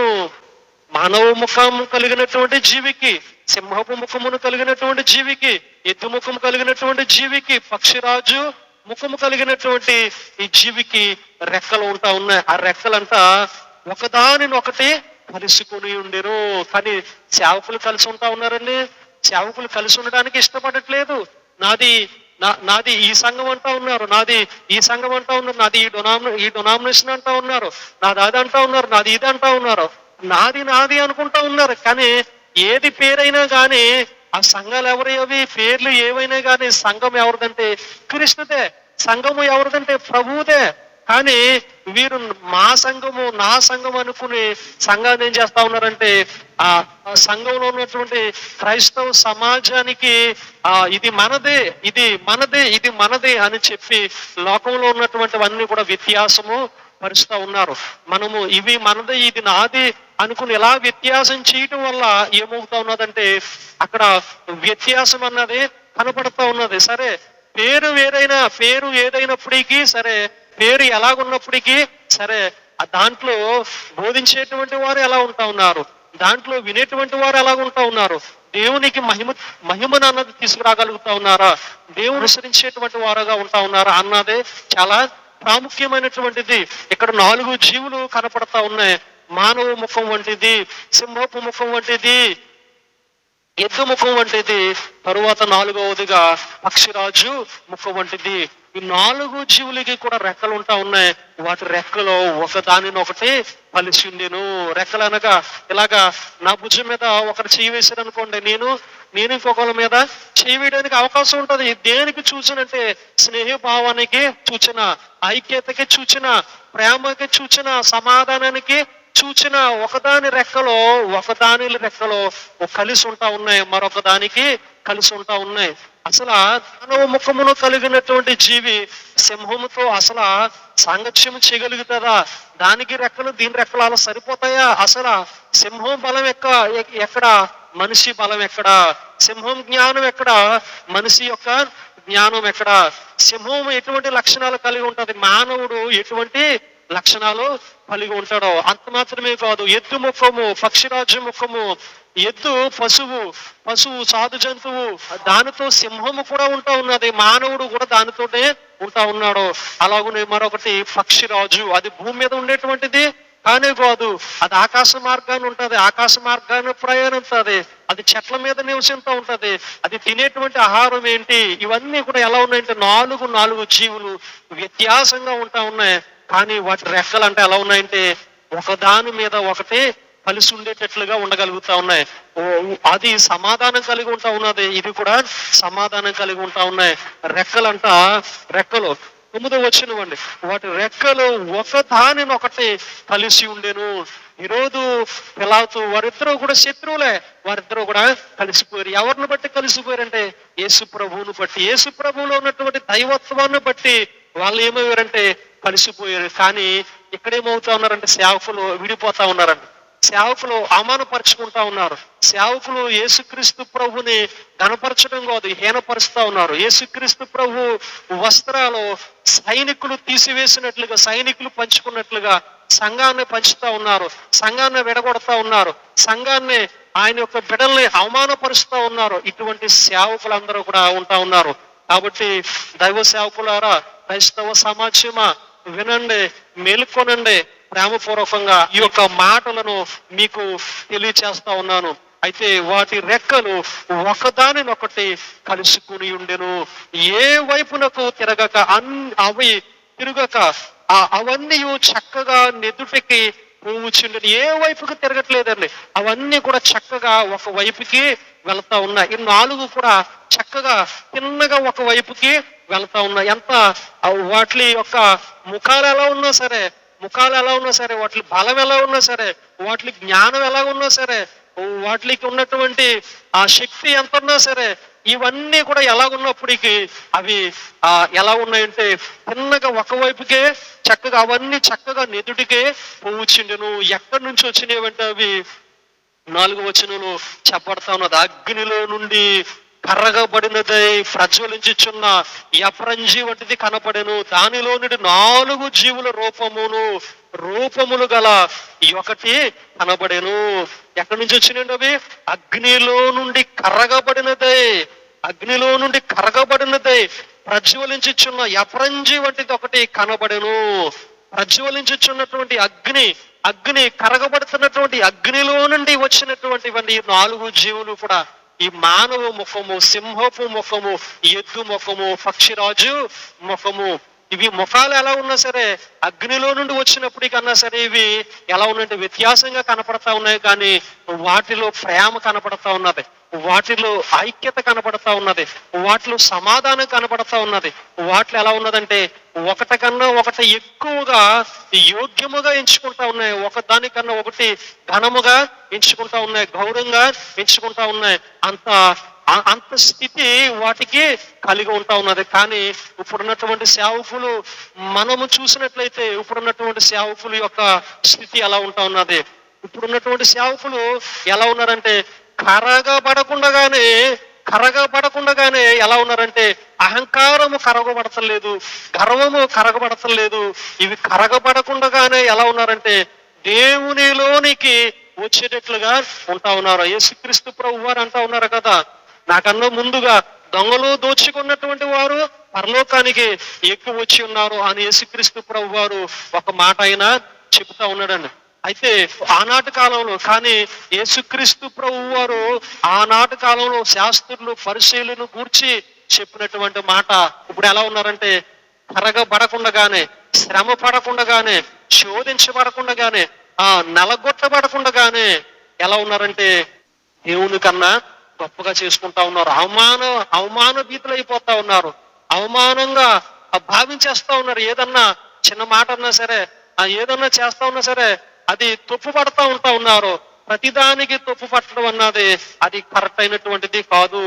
మానవ ముఖము కలిగినటువంటి జీవికి, సింహపు ముఖమును కలిగినటువంటి జీవికి, ఎద్దు ముఖము కలిగినటువంటి జీవికి, పక్షిరాజు ముఖము కలిగినటువంటి ఈ జీవికి రెక్కలు ఉంటా ఉన్నాయి. ఆ రెక్కలంతా ఒకదానినొకటి కలుసుకుని ఉండేరు. కానీ సేవకులు కలిసి ఉంటా ఉన్నారండి. సేవకులు కలిసి ఉండడానికి ఇష్టపడట్లేదు. నాది ఈ సంఘం అంటా ఉన్నారు, నాది ఈ సంఘం అంటా ఉన్నారు, నాది ఈ డొనామినేషన్ అంటా ఉన్నారు, నాది అది అంటా ఉన్నారు, నాది ఇది అంటా ఉన్నారు, నాది అనుకుంటా ఉన్నారు. కానీ ఏది పేరైనా కానీ ఆ సంఘాలు ఎవరవి, పేర్లు ఏవైనా కానీ సంఘం ఎవరిదంటే క్రీస్తుదే, సంఘము ఎవరిదంటే ప్రభువుదే. కానీ వీరు మా సంఘము నా సంఘం అనుకుని సంఘాన్ని ఏం చేస్తా ఉన్నారంటే ఆ సంఘంలో ఉన్నటువంటి క్రైస్తవ సమాజానికి ఇది మనదే, ఇది మనదే, ఇది మనదే అని చెప్పి లోకంలో ఉన్నటువంటివన్నీ కూడా వ్యత్యాసము పరుస్తూ ఉన్నారు. మనము ఇవి మనదే, ఇది నాది అనుకుని ఎలా వ్యత్యాసం చేయటం వల్ల ఏమవుతా ఉన్నదంటే అక్కడ వ్యత్యాసం అన్నది కనపడతా ఉన్నది. సరే, పేరు ఏదైనప్పటికీ సరే, పేరు ఎలాగున్నప్పటికీ సరే, దాంట్లో బోధించేటువంటి వారు ఎలా ఉంటా ఉన్నారు, దాంట్లో వినేటువంటి వారు ఎలా ఉంటా ఉన్నారు, దేవునికి మహిమను అన్నది తీసుకురాగలుగుతా ఉన్నారా, దేవుని అనుసరించేటువంటి వారుగా ఉంటా ఉన్నారా అన్నదే చాలా ప్రాముఖ్యమైనటువంటిది. ఇక్కడ 4 జీవులు కనపడతా ఉన్నాయి. మానవ ముఖం వంటిది, సింహపు ముఖం వంటిది, ఎద్దు ముఖం వంటిది, తరువాత 4వదిగా పక్షిరాజు ముఖం వంటిది. ఈ 4 జీవులకి కూడా రెక్కలు ఉంటా ఉన్నాయి. వాటి రెక్కలు ఒకదానినొకటి కలిసి ఉండేను. రెక్కలు అనగా ఇలాగా నా భుజం మీద ఒకరు చేయి వేసారు అనుకోండి, నేను ఇంకొకరి మీద చేయి వేయడానికి అవకాశం ఉంటది. దేనికి చూసినంటే స్నేహభావానికి సూచన, ఐక్యతకి సూచన, ప్రేమకి సూచన, సమాధానానికి సూచన. ఒకదాని రెక్కలో కలిసి ఉంటా ఉన్నాయి, మరొక దానికి కలిసి ఉంటా ఉన్నాయి. అసలు మానవ ముఖమును కలిగినటువంటి జీవి సింహముతో అసలు సాంగత్యం చేయగలుగుతుందా? దానికి రెక్కలు దీని రెక్కలు అలా సరిపోతాయా? అసలు సింహం బలం ఎక్కడ, మనిషి బలం ఎక్కడ? సింహం జ్ఞానం ఎక్కడ, మనిషి యొక్క జ్ఞానం ఎక్కడ? సింహం ఎటువంటి లక్షణాలు కలిగి ఉంటది, మానవుడు ఎటువంటి లక్షణాలు కలిగి ఉంటాడో అంత మాత్రమే కాదు. ఎద్దు ముఖము, పక్షిరాజు ముఖము, ఎద్దు పశువు సాధు జంతువు, దానితో సింహము కూడా ఉంటా ఉన్నది, మానవుడు కూడా దానితోనే ఉంటా ఉన్నాడు. అలాగనే మరొకటి పక్షిరాజు, అది భూమి మీద ఉండేటువంటిది కానే కాదు, అది ఆకాశ మార్గాన్ని ఉంటది, ఆకాశ మార్గాన్ని ప్రయాణిస్తుంది, అది చెట్ల మీద నివసిస్తూ ఉంటది, అది తినేటువంటి ఆహారం ఏంటి, ఇవన్నీ కూడా ఎలా ఉన్నాయంటే 4 జీవులు వ్యత్యాసంగా ఉంటా ఉన్నాయి. కానీ వాటి రెక్కలు అంటే ఎలా ఉన్నాయంటే ఒకదాని మీద ఒకటి కలిసి ఉండేటట్లుగా ఉండగలుగుతా ఉన్నాయి. అది సమాధానం కలిగి ఉంటా ఉన్నది, ఇది కూడా సమాధానం కలిగి ఉంటా ఉన్నాయి. రెక్కలు 9వ వచనం అండి, వాటి రెక్కలు ఒకదానినొకటి కలిసి ఉండెను. ఈరోజు పిలాతు వారిద్దరూ కూడా శత్రువులే, వారిద్దరూ కూడా కలిసిపోయారు. ఎవరిని బట్టి కలిసిపోయారంటే యేసు ప్రభువును బట్టి, యేసు ప్రభువులో ఉన్నటువంటి దైవత్వాన్ని బట్టి వాళ్ళు ఏమయ్యారంటే కలిసిపోయారు. కానీ ఇక్కడేమవుతా ఉన్నారంటే సేవకులు విడిపోతా ఉన్నారండి. సేవకులు అవమానపరుచుకుంటా ఉన్నారు. సేవకులు యేసుక్రీస్తు ప్రభుని గణపరచడం కాదు, హీనపరుస్తా ఉన్నారు. యేసుక్రీస్తు ప్రభు వస్త్రాలు సైనికులు తీసివేసినట్లుగా, సైనికులు పంచుకున్నట్లుగా సంఘాన్ని పంచుతా ఉన్నారు, సంఘాన్ని విడగొడతా ఉన్నారు, సంఘాన్ని, ఆయన యొక్క బిడ్డల్ని అవమానపరుస్తా ఉన్నారు. ఇటువంటి సేవకులందరూ కూడా ఉంటా ఉన్నారు. కాబట్టి దైవ సేవకులారా, క్రైస్తవ సమాజమా, వినండి, మేలుకొనండి. ప్రేమపూర్వకంగా ఈ యొక్క మాటలను మీకు తెలియచేస్తా ఉన్నాను. అయితే వాటి రెక్కలు ఒకదానినొకటి కలుసుకుని ఉండెను. ఏ వైపునకు తిరగక అవి తిరగక అవన్నీ చక్కగా నెదుటికి పోవుచుండెను. ఏ వైపుకి తిరగట్లేదండి, అవన్నీ కూడా చక్కగా ఒక వైపుకి వెళ్తా ఉన్నాయి. ఈ 4 కూడా చక్కగా తిన్నగా ఒక వైపుకి వెళ్తా ఉన్నాయి. ఎంత వాటి యొక్క ముఖాలు ఎలా ఉన్నా సరే, వాటి బలం ఎలా ఉన్నా సరే, వాటి జ్ఞానం ఎలా ఉన్నా సరే, వాటికి ఉన్నటువంటి ఆ శక్తి ఎంత ఉన్నా సరే, ఇవన్నీ కూడా ఎలాగున్నప్పటికీ అవి ఎలా ఉన్నాయంటే తిన్నగా ఒకవైపుకే చక్కగా అవన్నీ చక్కగా నెదుటికే పోవుచుండెను. ఎక్కడి నుంచి వచ్చినాయంటే అవి 4వ వచనంలో చెప్పబడతా ఉన్నది, అగ్నిలో నుండి కర్రగబడినదై ప్రజ్వలించుచున్న యపరంజి వంటిది కనపడెను. దానిలో నుండి 4 జీవుల రూపములు గల ఒకటి కనబడెను. ఎక్కడి నుంచి వచ్చినాయండి అవి? అగ్నిలో నుండి కరగబడినదై ప్రజ్వలించుచున్న యపరంజి వంటిది ఒకటి కనబడెను. ప్రజ్వలించుచున్నటువంటి అగ్ని కరగబడుతున్నటువంటి అగ్నిలో నుండి వచ్చినటువంటివన్నీ 4 జీవులు కూడా ఈ మానవ ముఖము, సింహపు ముఖము, ఎద్దు ముఖము, పక్షిరాజు ముఖము, ఇవి ముఖాలు ఎలా ఉన్నా సరే అగ్నిలో నుండి వచ్చినప్పటికన్నా సరే ఇవి ఎలా ఉన్నాయంటే వ్యత్యాసంగా కనపడతా ఉన్నాయి. కానీ వాటిలో ప్రేమ కనపడతా ఉన్నది, వాటిలో ఐక్యత కనపడతా ఉన్నది, వాటిలో సమాధానం కనపడతా ఉన్నది. వాటిలో ఎలా ఉన్నదంటే ఒకటి కన్నా ఒకటి ఎక్కువగా యోగ్యముగా ఎంచుకుంటా ఉన్నాయి, ఒకదానికన్నా ఒకటి ఘనముగా ఎంచుకుంటా ఉన్నాయి, గౌరవంగా ఎంచుకుంటా ఉన్నాయి. అంత స్థితి వాటికి కలిగి ఉంటా ఉన్నది. కానీ ఇప్పుడున్నటువంటి సేవకులు మనము చూసినట్లయితే ఇప్పుడున్నటువంటి సేవకుల యొక్క స్థితి ఎలా ఉంటా ఉన్నది. ఇప్పుడున్నటువంటి సేవకులు ఎలా ఉన్నారంటే కరగబడకుండగానే ఎలా ఉన్నారంటే అహంకారము కరగబడతలేదు, గర్వము కరగబడతలేదు. ఇవి కరగబడకుండగానే ఎలా ఉన్నారంటే దేవునిలోనికి వచ్చేటట్లుగా ఉంటా ఉన్నారు. యేసుక్రీస్తు ప్రభు వారు అంటా ఉన్నారు కదా, నాకన్నా ముందుగా దొంగలు దోచుకున్నటువంటి వారు పరలోకానికి ఎక్కువ వచ్చి ఉన్నారు అని యేసుక్రీస్తు ప్రభు వారు ఒక మాట అయినా చెబుతా ఉన్నాడండి. అయితే ఆనాటి కాలంలో, కానీ యేసుక్రీస్తు ప్రభు వారు ఆనాటి కాలంలో శాస్త్రులు, పరిశీలను గూర్చి చెప్పినటువంటి మాట ఇప్పుడు ఎలా ఉన్నారంటే కరగబడకుండగానే, శ్రమ పడకుండగానే, శోధించబడకుండగానే, నలగొట్టబడకుండగానే ఎలా ఉన్నారంటే దేవుని కన్నా గొప్పగా చేసుకుంటా ఉన్నారు. అవమాన భీతులు అయిపోతా ఉన్నారు, అవమానంగా భావించేస్తా ఉన్నారు. ఏదన్నా చిన్న మాట అన్నా సరే, ఏదన్నా చేస్తా ఉన్నా సరే అది తప్పు పడతా ఉంటా ఉన్నారు. ప్రతిదానికి తప్పు పట్టడం అన్నది అది కరెక్ట్ అయినటువంటిది కాదు.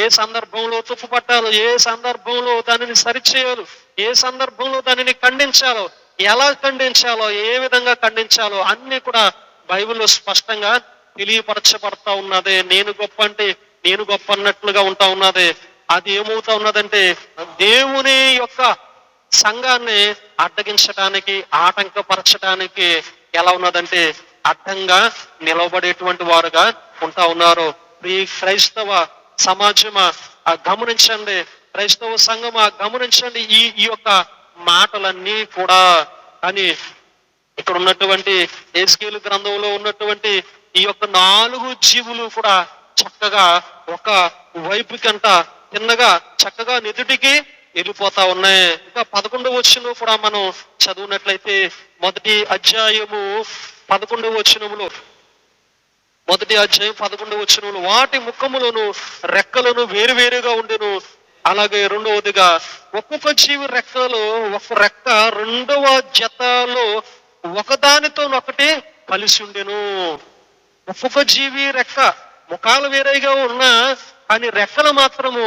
ఏ సందర్భంలో తప్పు పట్టాలో, ఏ సందర్భంలో దానిని సరిచేయాలో, ఏ సందర్భంలో దానిని ఖండించాలో, ఎలా ఖండించాలో, ఏ విధంగా ఖండించాలో అన్ని కూడా బైబిల్లో స్పష్టంగా తెలియపరచబడతా ఉన్నది. నేను గొప్ప అంటే నేను గొప్ప అన్నట్లుగా ఉంటా ఉన్నది. అది ఏమవుతా ఉన్నదంటే దేవుని యొక్క సంఘాన్ని అడ్డగించడానికి, ఆటంకపరచడానికి ఎలా ఉన్నదంటే అడ్డంగా నిలబడేటువంటి వారుగా ఉంటా ఉన్నారు. ఈ క్రైస్తవ సమాజమా గమనించండి, క్రైస్తవ సంఘమా గమనించండి ఈ యొక్క మాటలన్నీ కూడా. కానీ ఇక్కడ ఉన్నటువంటి యేసయ్య గ్రంథంలో ఉన్నటువంటి ఈ యొక్క 4 జీవులు కూడా చక్కగా ఒక వైపుకంట తిన్నగా చక్కగా నెదుటికి వెళ్ళిపోతా ఉన్నాయి. ఇంకా 11వ వచనం కూడా మనం చదివినట్లయితే మొదటి అధ్యాయం 11వ వచనంలో వాటి ముఖములను రెక్కలను వేరువేరుగా ఉండెను, అలాగే రెండవదిగా ఒక్కొక్క జీవి రెక్కలు ఒక రెక్క రెండవ జతలో ఒకదానితోనొకటి కలిసి ఉండెను. ఒక్కొక్క జీవి రెక్క ముఖాలు వేరేగా ఉన్నా కానీ రెక్కలు మాత్రము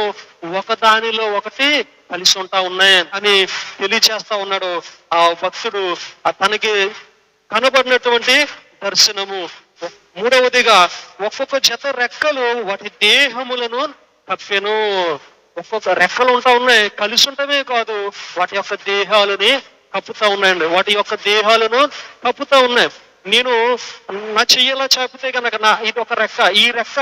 ఒకదానిలో ఒకటి కలిసి ఉంటా ఉన్నాయి అని తెలియచేస్తా ఉన్నాడు ఆ భక్తుడు. తనకి కనబడినటువంటి దర్శనము. మూడవదిగా ఒక్కొక్క జత రెక్కలు వాటి దేహములను కప్పెను. ఒక్కొక్క రెక్కలు ఉంటా ఉన్నాయి, కలిసి ఉండటమే కాదు వాటి యొక్క దేహాలని కప్పుతా ఉన్నాయండి. వాటి యొక్క దేహాలను కప్పుతా ఉన్నాయి. నేను నా చెయ్యలా చాపితే కనుక ఇది ఒక రెక్క, ఈ రెక్క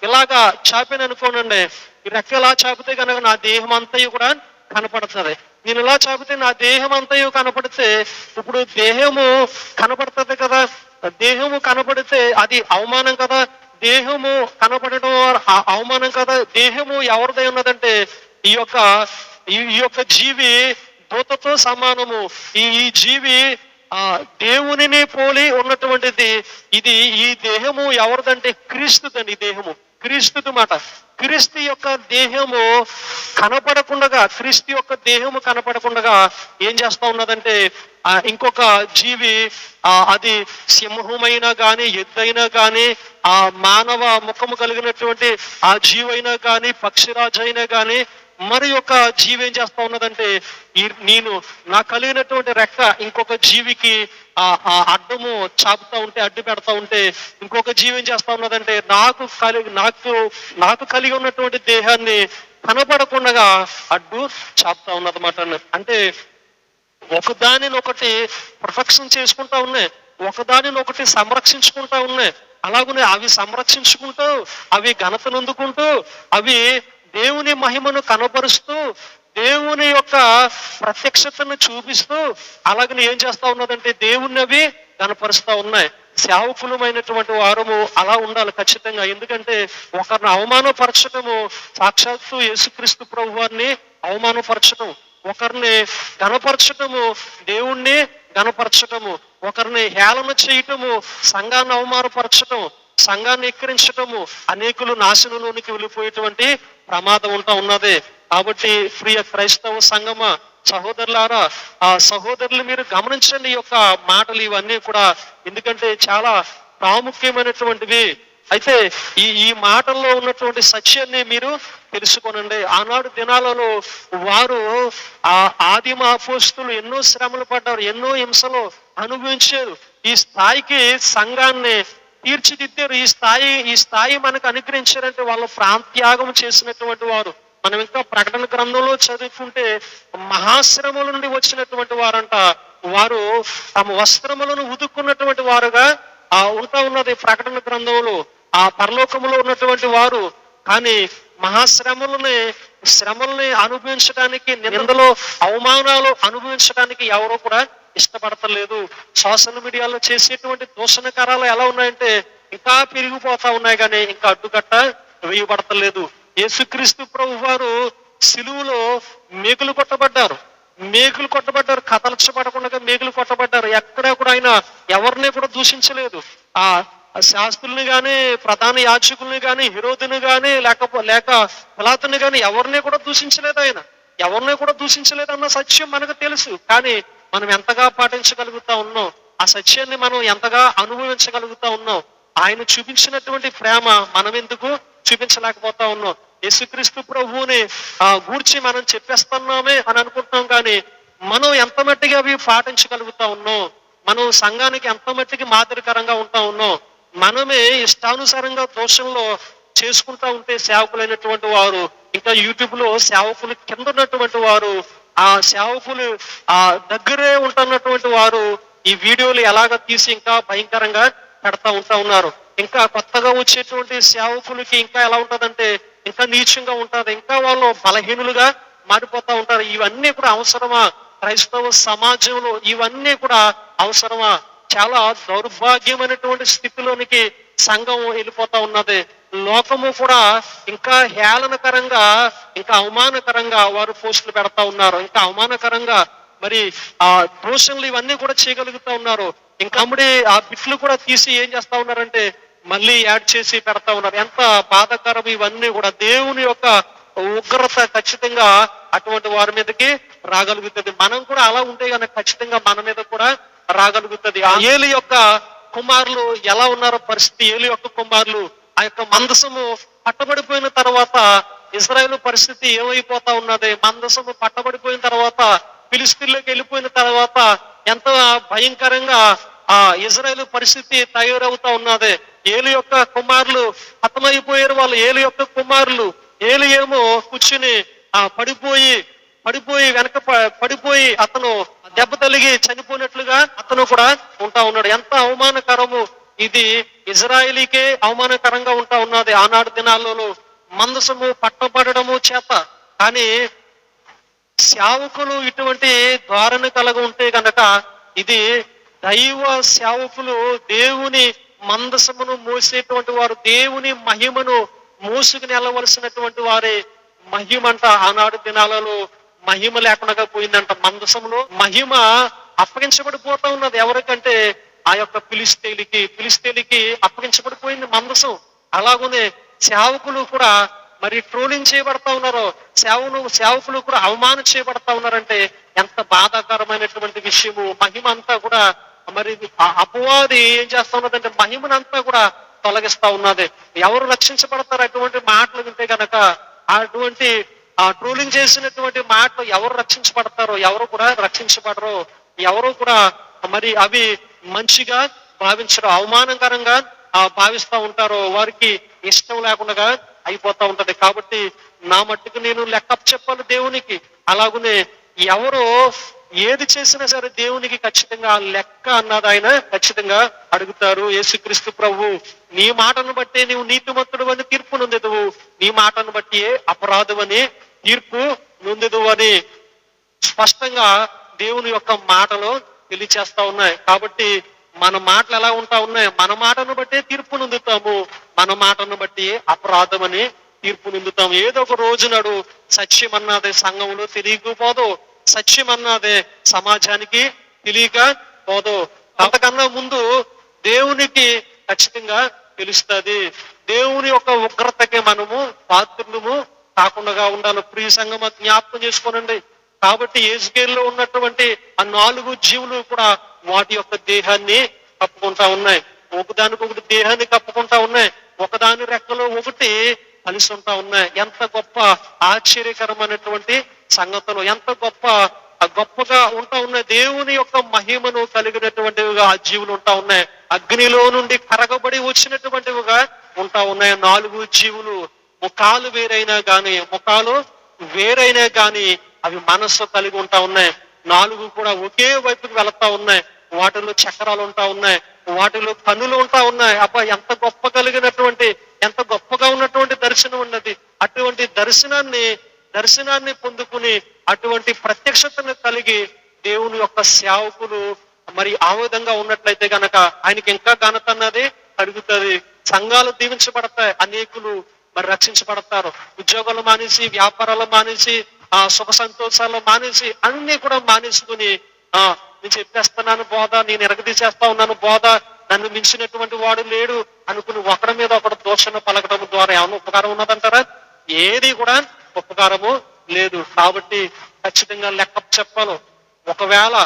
ఇలాగా చాపాను అనుకోనండి, ఈ రెక్క ఇలా చాపితే కనుక నా దేహం అంతయు కూడా కనపడుతుంది. నేను ఇలా చాపితే నా దేహం అంతయు కనపడితే ఇప్పుడు దేహము కనపడుతుంది కదా, దేహము కనపడితే అది అవమానం కదా, దేహము కనపడటం అవమానం కదా. దేహము ఎవరిదై ఉన్నదంటే ఈ యొక్క జీవి దూతతో సమానము. ఈ జీవి దేవునిని పోలి ఉన్నటువంటిది. ఇది ఈ దేహము ఎవరిదంటే క్రీస్తుదండి. దేహము క్రీస్తుది మాట. క్రీస్తు యొక్క దేహము కనపడకుండా, క్రీస్తు యొక్క దేహము కనపడకుండా ఏం చేస్తా ఉన్నదంటే ఇంకొక జీవి, అది సింహమైనా కానీ, ఎద్దైనా కానీ, ఆ మానవ ముఖము కలిగినటువంటి ఆ జీవైనా కానీ, పక్షిరాజు అయినా కానీ, మరి యొక్క జీవి ఏం చేస్తా ఉన్నదంటే నేను నాకు కలిగినటువంటి రెక్క ఇంకొక జీవికి అడ్డము చాపుతా ఉంటే, అడ్డు పెడతా ఉంటే ఇంకొక జీవి ఏం చేస్తా ఉన్నదంటే నాకు కలిగి ఉన్నటువంటి దేహాన్ని కనపడకుండా అడ్డు చాపుతా ఉన్నదన్నమాట. అంటే ఒకదానినొకటి ప్రొటెక్షన్ చేసుకుంటా ఉన్నాయి, ఒకదానినొకటి సంరక్షించుకుంటా ఉన్నాయి. అలాగనే అవి సంరక్షించుకుంటూ, అవి ఘనతనందుకుంటూ, అవి దేవుని మహిమను కనపరుస్తూ, దేవుని యొక్క ప్రత్యక్షతను చూపిస్తూ, అలాగనే ఏం చేస్తా ఉన్నదంటే దేవుణ్ణి అవి కనపరుస్తా ఉన్నాయి. సేవకులమైనటువంటి వారము అలా ఉండాలి ఖచ్చితంగా. ఎందుకంటే ఒకరిని అవమానపరచటము సాక్షాత్తు యేసుక్రీస్తు ప్రభు వారిని అవమానపరచటం, ఒకరిని గణపరచటము దేవుణ్ణి గణపరచటము, ఒకరిని హేళన చేయటము సంఘాన్ని అవమానపరచటం, సంఘాన్ని ఎక్కిరించటము అనేకులు నాశనంలోనికి వెళ్ళిపోయేటువంటి ప్రమాదం ఉంటా ఉన్నది. కాబట్టి ప్రియ క్రైస్తవ సంఘమా, సహోదరులారా, ఆ సహోదరులు మీరు గమనించండి ఈ యొక్క మాటలు ఇవన్నీ కూడా, ఎందుకంటే చాలా ప్రాముఖ్యమైనటువంటివి. అయితే ఈ మాటల్లో ఉన్నటువంటి సత్యాన్ని మీరు తెలుసుకోనండి. ఆనాడు దినాలలో వారు ఆ ఆదిమ అపోస్తులు ఎన్నో శ్రమలు పడ్డారు, ఎన్నో హింసలు అనుభవించారు. ఈ స్థాయికి సంఘాన్ని తీర్చిదిద్దారు. ఈ స్థాయి మనకు అనుగ్రహించారంటే వాళ్ళు ప్రాంత్యాగం చేసినటువంటి వారు. మనం ఇంకా ప్రకటన గ్రంథంలో చదువుకుంటే మహాశ్రమల నుండి వచ్చినటువంటి వారంట. వారు తమ వస్త్రములను ఉదుక్కున్నటువంటి వారుగా ఉంటా ఉన్నది ప్రకటన గ్రంథంలో. ఆ పరలోకములో ఉన్నటువంటి వారు కానీ శ్రమల్ని అనుభవించడానికి, నిందలో అవమానాలు అనుభవించడానికి ఎవరో కూడా ఇష్టపడతలేదు. సోషల్ మీడియాలో చేసేటువంటి దూషణకరాలు ఎలా ఉన్నాయంటే ఇంకా పెరిగిపోతా ఉన్నాయి కానీ ఇంకా అడ్డుకట్ట వేయబడతలేదు. యేసుక్రీస్తు ప్రభు వారు సిలువలో మేకులు కొట్టబడ్డారు, కదల్చబడకుండా మేకులు కొట్టబడ్డారు. ఎక్కడ కూడా ఆయన ఎవరిని కూడా దూషించలేదు. ఆ శాస్త్రుల్ని గాని, ప్రధాన యాజకుల్ని గాని, హెరోదుని గాని, లేక పిలాతుని గాని ఎవరిని కూడా దూషించలేదు. ఆయన ఎవరిని కూడా దూషించలేదన్న సత్యం మనకు తెలుసు. కానీ మనం ఎంతగా పాటించగలుగుతా ఉన్నాం, ఆ సత్యాన్ని మనం ఎంతగా అనుభవించగలుగుతా ఉన్నాం, ఆయన చూపించినటువంటి ప్రేమ మనం ఎందుకు చూపించలేకపోతా ఉన్నాం. యేసుక్రీస్తు ప్రభువుని గూర్చి మనం చెప్పేస్తున్నామే అని అనుకుంటున్నాం కానీ మనం ఎంత మట్టిగా అవి పాటించగలుగుతా ఉన్నాం, మనం సంఘానికి ఎంత మట్టికి మాదిరికరంగా ఉంటా ఉన్నాం. మనమే ఇష్టానుసారంగా దోషంలో చేసుకుంటా ఉంటే సేవకులైనటువంటి వారు, ఇంకా యూట్యూబ్ లో సేవకులు కింద ఉన్నటువంటి వారు, ఆ సేవకులు దగ్గరే ఉంటున్నటువంటి వారు ఈ వీడియోలు ఎలాగ తీసి ఇంకా భయంకరంగా పెడతా ఉంటా ఉన్నారు. ఇంకా కొత్తగా వచ్చేటువంటి సేవకులకి ఇంకా ఎలా ఉంటదంటే ఇంకా నీచంగా ఉంటది, ఇంకా వాళ్ళు బలహీనులుగా మారిపోతా ఉంటారు. ఇవన్నీ కూడా అవసరమా? క్రైస్తవ సమాజంలో ఇవన్నీ కూడా అవసరమా? చాలా దౌర్భాగ్యమైనటువంటి స్థితిలోనికి సంఘం వెళ్ళిపోతా ఉన్నది. లోకము కూడా ఇంకా హేళనకరంగా, ఇంకా అవమానకరంగా వారు పోస్టులు పెడతా ఉన్నారు. ఇంకా అవమానకరంగా మరి ఆ దోషంలు ఇవన్నీ కూడా చేయగలుగుతా ఉన్నారు. ఇంకా అమ్ముడి ఆ బిట్లు కూడా తీసి ఏం చేస్తా ఉన్నారంటే మళ్ళీ యాడ్ చేసి పెడతా ఉన్నారు. ఎంత బాధాకరం ఇవన్నీ కూడా. దేవుని యొక్క ఉగ్రత ఖచ్చితంగా అటువంటి వారి మీదకి రాగలుగుతుంది. మనం కూడా అలా ఉంటే కనుక ఖచ్చితంగా మన మీద కూడా రాగలుగుతుంది. ఆ ఏలి యొక్క కుమారులు ఎలా ఉన్నారో పరిస్థితి, ఏలి యొక్క కుమారులు ఆ యొక్క మందసము పట్టబడిపోయిన తర్వాత ఇజ్రాయేలు పరిస్థితి ఏమైపోతా ఉన్నది, మందసము పట్టబడిపోయిన తర్వాత ఫిలిస్తీన్లోకి వెళ్ళిపోయిన తర్వాత ఎంత భయంకరంగా ఆ ఇజ్రాయేలు పరిస్థితి తయారవుతా ఉన్నది. ఏలి యొక్క కుమారులు హతమైపోయారు. వాళ్ళు ఏలి యొక్క కుమారులు. ఏలి ఏమో కూర్చుని పడిపోయి వెనక పడిపోయి అతను దెబ్బ తగిలి చనిపోయినట్లుగా అతను కూడా ఉంటా ఉన్నాడు. ఎంత అవమానకరము ఇది, ఇజ్రాయేలీకే అవమానకరంగా ఉంటా ఉన్నది ఆనాడు దినాలలో మందసము పట్టబడము చేత. కానీ సేవకులు ఇటువంటి ధారణ కలిగి ఉంటే గనక, ఇది దైవ సేవకులు దేవుని మందసమును మోసేటువంటి వారు, దేవుని మహిమను మోసుకుని వెళ్ళవలసినటువంటి వారే. మహిమంట ఆనాడు దినాలలో మహిమ లేకుండా పోయిందంట. మందసంలో మహిమ అప్పగించబడిపోతా ఉన్నది ఎవరికంటే ఆ యొక్క ఫిలిస్తీన్లకి అప్పగించబడిపోయింది మందసం. అలాగనే సేవకులు కూడా మరి ట్రోలింగ్ చేయబడతా ఉన్నారు. సేవకులు కూడా అవమానం చేయబడతా ఉన్నారంటే ఎంత బాధాకరమైనటువంటి విషయము. మహిమ అంతా కూడా మరి అపవాది ఏం చేస్తా ఉన్నదంటే మహిమనంతా కూడా తొలగిస్తా ఉన్నది. ఎవరు రక్షించబడతారు అటువంటి మాటలు వింటే కనుక? అటువంటి ట్రోలింగ్ చేసినటువంటి మాటలు ఎవరు రక్షించబడతారో? ఎవరు కూడా రక్షించబడరు. ఎవరు కూడా మరి అవి మంచిగా భావించరు, అవమానకరంగా భావిస్తూ ఉంటారో వారికి ఇష్టం లేకుండా అయిపోతా ఉంటది. కాబట్టి నా మట్టుకు నేను లెక్క చెప్పాలి దేవునికి. అలాగనే ఎవరో ఏది చేసినా సరే దేవునికి ఖచ్చితంగా లెక్క అన్నది ఆయన ఖచ్చితంగా అడుగుతారు. యేసుక్రీస్తు ప్రభు, నీ మాటను బట్టే నీవు నీతిమంతుడు అని తీర్పు నొందెదువు, నీ మాటను బట్టి అపరాధం అని తీర్పు నొందెదువు అని స్పష్టంగా దేవుని యొక్క మాటలు తెలియచేస్తా ఉన్నాయి. కాబట్టి మన మాటలు ఎలా ఉంటా ఉన్నాయి? మన మాటను బట్టే తీర్పు నొందుతాము, మన మాటను బట్టి అపరాధం అని తీర్పు నిందుతాం. ఏదో ఒక రోజు నాడు సత్యం అన్నది సంఘంలో తెలియకపోదు, సత్యం అన్నది సమాజానికి తెలియక పోదు. అంతకన్నా ముందు దేవునికి ఖచ్చితంగా తెలుస్తుంది. దేవుని యొక్క ఉగ్రతకి మనము పాత్రులము కాకుండా ఉండాలి. ప్రియ సంఘం జ్ఞాపకం చేసుకోనండి. కాబట్టి యెజ్కేలులో ఉన్నటువంటి ఆ 4 జీవులు కూడా వాటి యొక్క దేహాన్ని కప్పుకుంటా ఉన్నాయి. ఒకదానికొకటి దేహాన్ని కప్పుకుంటా ఉన్నాయి. ఒకదాని రెక్కలో ఒకటి కలిసి ఉంటా ఉన్నాయి. ఎంత గొప్ప ఆశ్చర్యకరమైనటువంటి సంగతులు, ఎంత గొప్పగా ఉంటా ఉన్నాయి. దేవుని యొక్క మహిమను కలిగినటువంటివిగా ఆ జీవులు ఉంటా ఉన్నాయి. అగ్నిలో నుండి కరగబడి వచ్చినటువంటివిగా ఉంటా ఉన్నాయి 4 జీవులు. ముఖాలు వేరైనా గాని అవి మనస్సు కలిగి ఉంటా ఉన్నాయి. 4 కూడా ఒకే వైపుకి వెళతా ఉన్నాయి. వాటిలో చక్రాలు ఉంటా ఉన్నాయి, వాటిలో కన్నులు ఉంటా ఉన్నాయి. అబ్బా, ఎంత ఎంత గొప్పగా ఉన్నటువంటి దర్శనం ఉన్నది. అటువంటి దర్శనాన్ని పొందుకుని అటువంటి ప్రత్యక్షతను కలిగి దేవుని యొక్క సేవకులు మరి ఆ విధంగా ఉన్నట్లయితే గనక ఆయనకి ఇంకా ఘనత అన్నది కలుగుతుంది. సంఘాలు దీవించబడతాయి, అనేకులు మరి రక్షించబడతారు. ఉద్యోగాలు మానేసి, వ్యాపారాలు మానేసి, సుఖ సంతోషాలు మానేసి, అన్ని కూడా మానేసుకుని నేను చెప్పేస్తున్నాను బోధ, నేను ఎరగదీసేస్తా ఉన్నాను బోధ, నన్ను మించినటువంటి వాడు లేడు అనుకుని ఒకరి మీద ఒకడు దూషణ పలకడం ద్వారా ఏమైనా ఉపకారం ఉన్నదంటారా? ఏది కూడా ఉపకారము లేదు. కాబట్టి ఖచ్చితంగా లెక్క చెప్పాలి. ఒకవేళ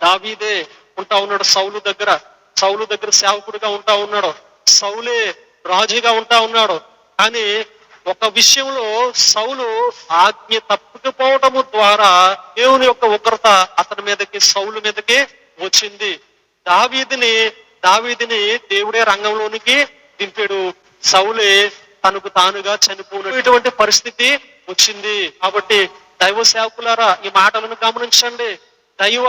దావీదే ఉంటా ఉన్నాడు సౌలు దగ్గర సేవకుడిగా ఉంటా ఉన్నాడు, సౌలే రాజుగా ఉంటా ఉన్నాడు. కానీ ఒక విషయంలో సౌలు ఆజ్ఞ తప్పుకుపోవటము ద్వారా దేవుని యొక్క ఉగ్రత అతని మీదకి, సౌలు మీదకి వచ్చింది. దావీదిని దేవుడే రంగంలోనికి దింపాడు. సౌలే తనకు తానుగా చనిపోయినటువంటి పరిస్థితి వచ్చింది. కాబట్టి దైవ సేవకులారా ఈ మాటలను గమనించండి. దైవ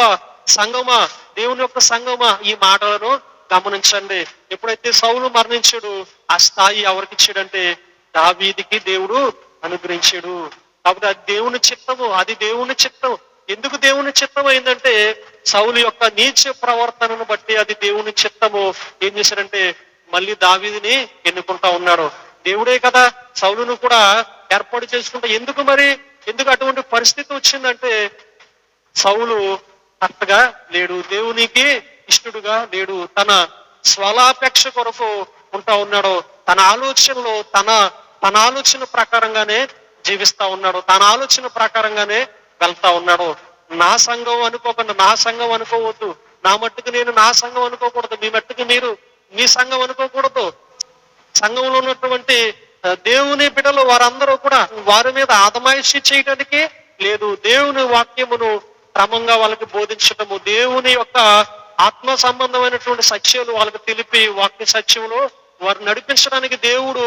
సంగమా, దేవుని యొక్క సంగమా, ఈ మాటలను గమనించండి. ఎప్పుడైతే సౌలు మరణించాడు, ఆ స్థాయి ఎవరికి ఇచ్చాడంటే దావీదికి దేవుడు అనుగ్రహించాడు. కాబట్టి అది దేవుని చిత్తము. ఎందుకు దేవుని చిత్తం అయిందంటే సౌలు యొక్క నీచ ప్రవర్తనను బట్టి అది దేవుని చిత్తము. ఏం చేశాడంటే మళ్ళీ దావీదిని ఎన్నుకుంటా ఉన్నాడు. దేవుడే కదా సౌలును కూడా ఏర్పాటు చేసుకుంటా. ఎందుకు అటువంటి పరిస్థితి వచ్చిందంటే సౌలు కరెక్ట్గా లేడు, దేవునికి ఇష్టడుగా లేడు, తన స్వలాపేక్ష కొరకు ఉంటా ఉన్నాడు. తన ఆలోచనలో తన ఆలోచన ప్రకారంగానే జీవిస్తా ఉన్నాడు. తన ఆలోచన ప్రకారంగానే వెళ్తా ఉన్నాడు. నా సంఘం అనుకోకుండా, నా సంఘం అనుకోవద్దు, నా మట్టుకు నేను నా సంఘం అనుకోకూడదు, మీ మట్టుకు మీరు మీ సంఘం అనుకోకూడదు. సంఘంలో ఉన్నటువంటి దేవుని బిడ్డలు వారందరూ కూడా వారి మీద ఆదమాయిషి చేయడానికి లేదు, దేవుని వాక్యమును క్రమంగా వాళ్ళకి బోధించటము, దేవుని యొక్క ఆత్మ సంబంధమైనటువంటి సత్యాలు వాళ్ళకి తెలిపి వాక్య సత్యంలో వారు నడిపించడానికి దేవుడు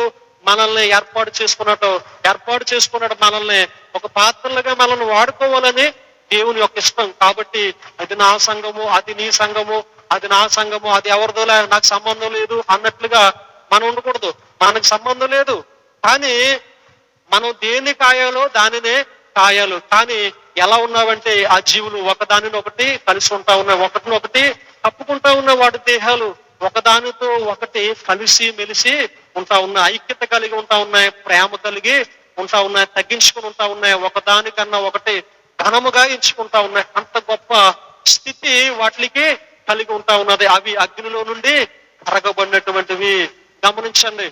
మనల్ని ఏర్పాటు చేసుకున్నాడు. మనల్ని ఒక పాత్రలుగా మనల్ని వాడుకోవాలని దేవుని యొక్క ఇష్టం. కాబట్టి అది నా సంఘము, అది నీ సంఘము, అది నా సంఘము, అది ఎవరిదోలే, నాకు సంబంధం లేదు అన్నట్లుగా మనం ఉండకూడదు. మనకు సంబంధం లేదు, కానీ మనం దేన్ని కాయాలో దానినే కాయాలి. కానీ ఎలా ఉన్నావంటే ఆ జీవులు ఒకదానినొకటి కలిసి ఉంటా ఉన్నాయి, ఒకటినొకటి తప్పుకుంటా ఉన్న వాడి దేహాలు ఒకదానితో ఒకటి కలిసి మెలిసి ఉంటా ఉన్నాయి, ఐక్యత కలిగి ఉంటా ఉన్నాయి, ప్రేమ కలిగి ఉంటా ఉన్నాయి, తగ్గించుకుని ఉంటా ఉన్నాయి, ఒకదానికన్నా ఒకటి ఘనముగా ఎంచుకుంటా ఉన్నాయి. అంత గొప్ప స్థితి వాటికి కలిగి ఉంటా ఉన్నది. అవి అగ్నిలో నుండి కరగబడినటువంటివి. గమనించండి,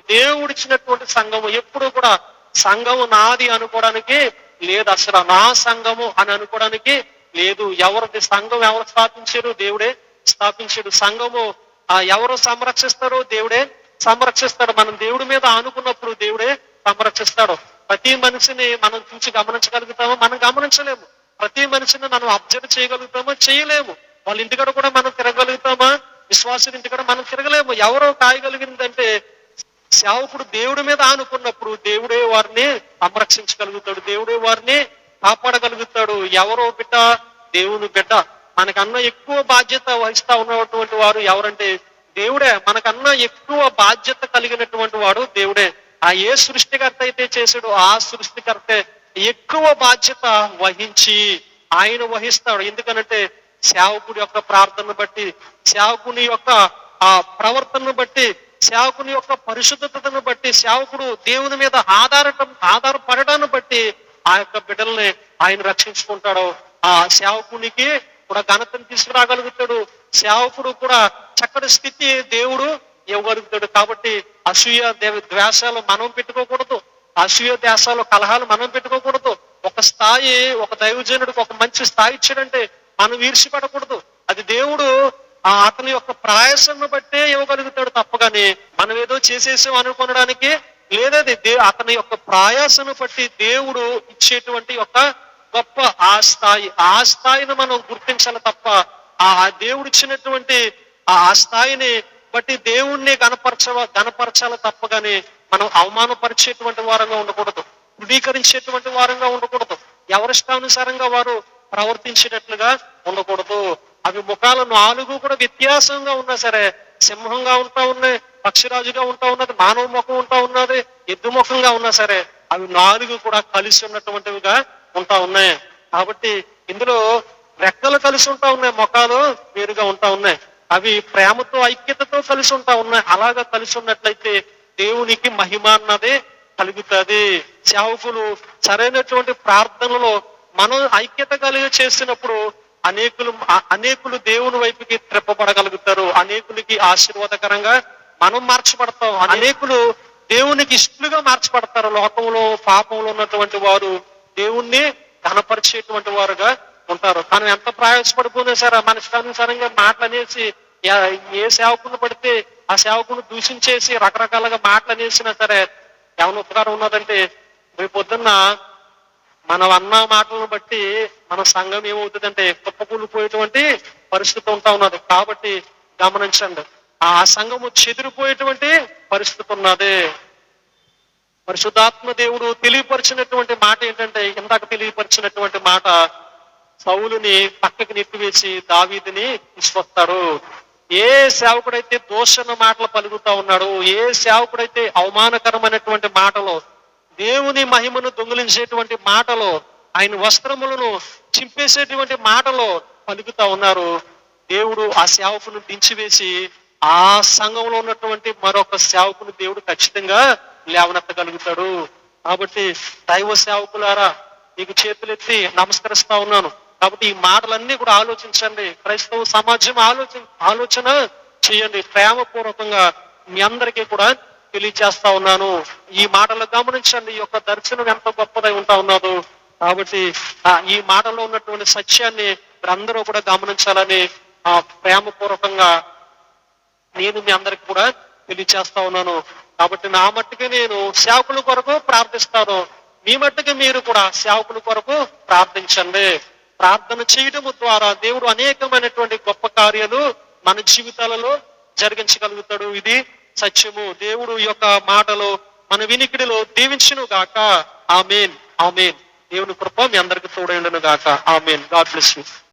దేవుడిచ్చినటువంటి సంఘము ఎప్పుడు కూడా సంఘము నాది అనుకోవడానికి లేదు, అసలు నా సంఘము అని అనుకోవడానికి లేదు. ఎవరిది సంఘం ఎవరు స్థాపించారు? దేవుడే స్థాపించాడు. సంఘము ఎవరు సంరక్షిస్తారో దేవుడే సంరక్షిస్తాడు. మనం దేవుడి మీద ఆనుకున్నప్పుడు దేవుడే సంరక్షిస్తాడు. ప్రతి మనిషిని మనం చూసి గమనించగలుగుతామో? మనం గమనించలేము. ప్రతి మనిషిని మనం అబ్జర్వ్ చేయగలుగుతామో? చేయలేము. వాళ్ళ ఇంటికాడ కూడా మనం తిరగలుగుతామా? విశ్వాసుల ఇంటికాడ మనం తిరగలేము. ఎవరో కాయగలిగిందంటే సేవకుడు దేవుడి మీద ఆనుకున్నప్పుడు దేవుడే వారిని సంరక్షించగలుగుతాడు, దేవుడే వారిని కాపాడగలుగుతాడు. ఎవరో బిడ్డ? దేవుని బిడ్డ. మనకన్నా ఎక్కువ బాధ్యత వహిస్తా ఉన్నటువంటి వారు ఎవరంటే దేవుడే. మనకన్నా ఎక్కువ బాధ్యత కలిగినటువంటి వాడు దేవుడే. ఆ ఏ సృష్టికర్త అయితే చేశాడో ఆ సృష్టికర్త ఎక్కువ బాధ్యత వహించి ఆయన వహిస్తాడు. ఎందుకనంటే సేవకుడి యొక్క ప్రార్థనను బట్టి, సేవకుని యొక్క ఆ ప్రవర్తనను బట్టి, సేవకుని యొక్క పరిశుద్ధతను బట్టి, సేవకుడు దేవుని మీద ఆధారపడటాన్ని బట్టి ఆ యొక్క బిడ్డల్ని ఆయన రక్షించుకుంటాడు. ఆ సేవకునికి కూడా ఘనతను తీసుకురాగలుగుతాడు. సేవకుడు కూడా చక్కటి స్థితి దేవుడు ఇవ్వగలుగుతాడు. కాబట్టి అసూయ ద్వేషాలు మనం పెట్టుకోకూడదు, అసూయ ద్వేషాలు కలహాలు మనం పెట్టుకోకూడదు. ఒక స్థాయి, ఒక దైవజనుడికి ఒక మంచి స్థాయి ఇచ్చాడంటే మనం ఈర్ష్యపడకూడదు. అది దేవుడు అతని యొక్క ప్రయాసాన్ని బట్టే ఇవ్వగలుగుతాడు తప్పగాని మనం ఏదో చేసేసాం అనుకోవడానికి లేదది. అతని యొక్క ప్రయాసను బట్టి దేవుడు ఇచ్చేటువంటి ఒక గొప్ప ఆ స్థాయిని మనం గుర్తించాలి తప్ప ఆ దేవుడు ఇచ్చినటువంటి ఆ స్థాయిని బట్టి దేవుణ్ణి గణపరచాలి తప్పగాని మనం అవమానపరిచేటువంటి వారంగా ఉండకూడదు, ధృవీకరించేటువంటి వారంగా ఉండకూడదు, ఎవరిష్టానుసారంగా వారు ప్రవర్తించేటట్లుగా ఉండకూడదు. అవి ముఖాలు 4 కూడా వ్యత్యాసంగా ఉన్నా సరే, సింహంగా ఉంటా ఉన్నాయి, పక్షిరాజుగా ఉంటా ఉన్నది, మానవ ముఖం ఉంటా ఉన్నది, ఎద్దు ముఖంగా ఉన్నా సరే అవి 4 కూడా కలిసి ఉన్నటువంటివిగా ఉంటా ఉన్నాయి. కాబట్టి ఇందులో రెక్కలు కలిసి ఉంటా ఉన్నాయి, ముఖాలు వేరుగా ఉంటా ఉన్నాయి. అవి ప్రేమతో ఐక్యతతో కలిసి ఉంటా ఉన్నాయి. అలాగా కలిసి ఉన్నట్లయితే దేవునికి మహిమ అన్నది కలుగుతుంది. సరైనటువంటి ప్రార్థనలో మనం ఐక్యత కలిగి చేసినప్పుడు అనేకులు దేవుని వైపుకి త్రిప్పబడగలుగుతారు. అనేకులకి ఆశీర్వాదకరంగా మనం మార్చబడతాం. అనేకులు దేవునికి ఇష్టలుగా మార్చబడతారు. లోకంలో పాపంలో ఉన్నటువంటి వారు దేవుణ్ణి ఘనపరిచేటువంటి వారుగా ఉంటారు. మనం ఎంత ప్రయాసపడిపోయినా సరే మన ఇష్టానుసారంగా మాటలు అనేసి ఏ సేవకుని పడితే ఆ సేవకుని దూషించేసి రకరకాలుగా మాటలు అనేసినా సరే ఏమైనా ఉపకారం ఉన్నదంటే రేపు పొద్దున్న మనం అన్న మాటలను బట్టి మన సంఘం ఏమవుతుందంటే కుప్పకూలిపోయేటువంటి పరిస్థితి ఉంటా ఉన్నది. కాబట్టి గమనించండి, ఆ సంఘము చెదిరిపోయేటువంటి పరిస్థితి ఉన్నది. పరిశుద్ధాత్మ దేవుడు తెలియపరిచినటువంటి మాట ఏంటంటే, ఇందాక తెలియపరిచినటువంటి మాట, సౌలుని పక్కకి నెట్టివేసి దావీదుని తీసుకొస్తారు. ఏ సేవకుడైతే దూషణ మాటలు పలుకుతా ఉన్నాడు, ఏ సేవకుడైతే అవమానకరమైనటువంటి మాటలు, దేవుని మహిమను దొంగిలించేటువంటి మాటలు, ఆయన వస్త్రములను చింపేసేటువంటి మాటలు పలుకుతా ఉన్నారు, దేవుడు ఆ సేవకును దించివేసి ఆ సంఘంలో ఉన్నటువంటి మరొక సేవకుని దేవుడు ఖచ్చితంగా లేవనెత్తగలుగుతాడు. కాబట్టి దైవ సేవకులారా, మీకు చేతులెత్తి నమస్కరిస్తా ఉన్నాను. కాబట్టి ఈ మాటలన్నీ కూడా ఆలోచించండి. క్రైస్తవ సమాజం ఆలోచన చేయండి. ప్రేమపూర్వకంగా మీ అందరికీ కూడా తెలియచేస్తా ఉన్నాను. ఈ మాటలు గమనించండి. ఈ యొక్క దర్శనం ఎంత గొప్పదై ఉంటా ఉన్నదో. కాబట్టి ఈ మాటలో ఉన్నటువంటి సత్యాన్ని మీరందరూ కూడా గమనించాలని ప్రేమపూర్వకంగా నేను మీ అందరికి కూడా తెలియచేస్తా ఉన్నాను. కాబట్టి నా మట్టుకి నేను సేవకుల కొరకు ప్రార్థిస్తాను. మీ మట్టుకి మీరు కూడా సేవకుల కొరకు ప్రార్థించండి. ప్రార్థన చేయడం ద్వారా దేవుడు అనేకమైనటువంటి గొప్ప కార్యాలు మన జీవితాలలో జరిగించగలుగుతాడు. ఇది సత్యము. దేవుడు ఈ యొక్క మాటలు మన వినికిడిలో దీవించును గాక. ఆమేన్, ఆమేన్. దేవుని కృప మీ అందరికి తోడైండును గాక. ఆమేన్. God bless you.